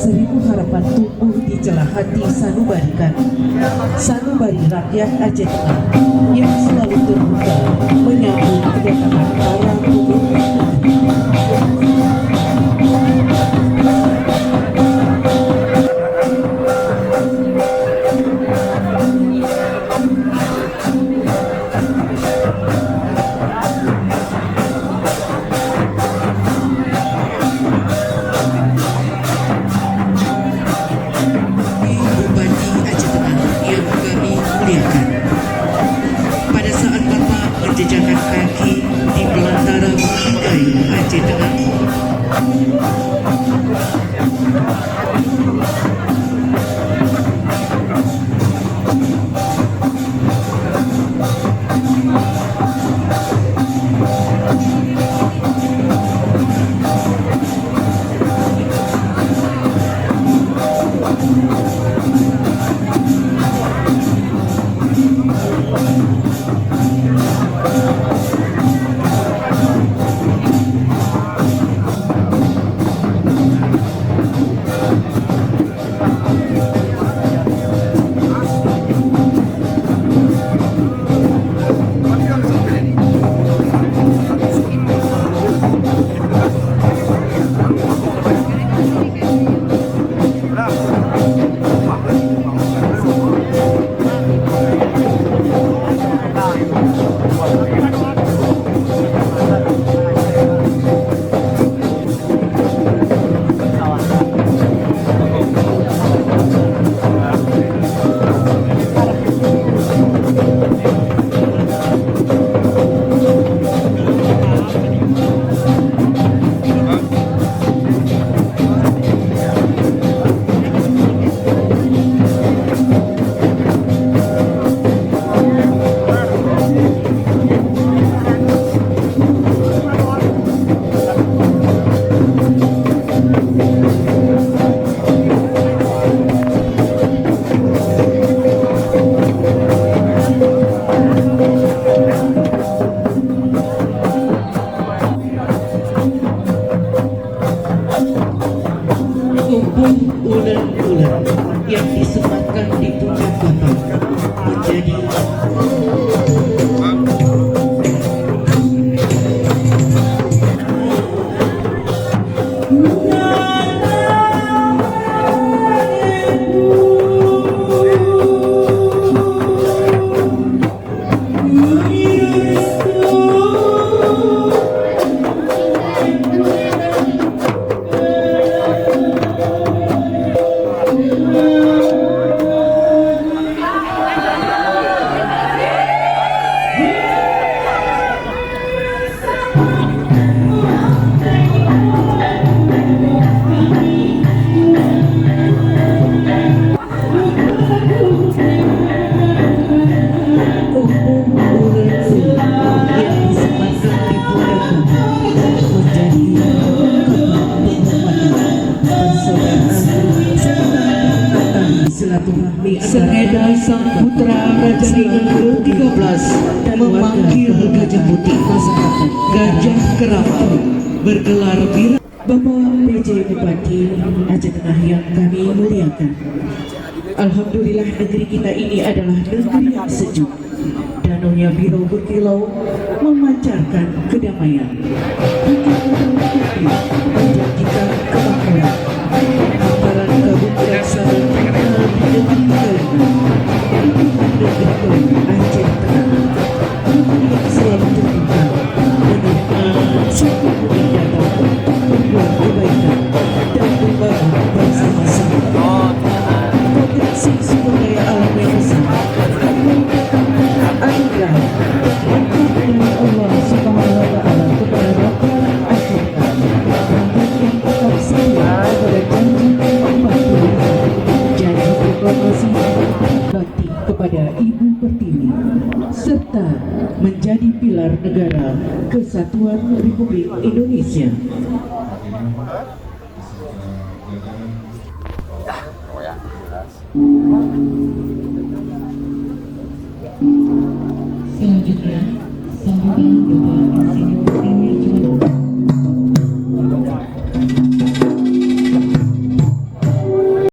seribu harapan tumbuh di celah hati sanubarikan, sanubari rakyat Aceh Tengah yang selalu terbuka menyambut kedatangan para gubernur. Pada saat Bapak menjejakkan kaki di belantara Bukit Aceh Tengah, ular-ular yang disematkan di pundak Bapak menjadi Seneda sang putra Raja Ingat ke-13 memanggil Gajah Putih, Gajah Keramat bergelar bira. Bapak PJ Bupati Aceh Tengah yang kami muliakan, alhamdulillah negeri kita ini adalah negeri yang sejuk. Danaunya biru berkilau memancarkan kedamaian. Menjanjikan kemakmuran antara Kabut dan Sarang negeri Aceh Tengah yang selalu terbuka menerima suku yang datang membuat kebaikan dan membangun bersama-sama. Potensi sumber daya alam yang besar, anugerah dari Allah Subhanahu wa Ta'ala kepada rakyat Aceh Tengah yang tetap setia pada janji janji proklamasi bakti kepada Ibu Pertiwi serta menjadi pilar negara Kesatuan Republik Indonesia. Selanjutnya, sambutan Bapak Insinyur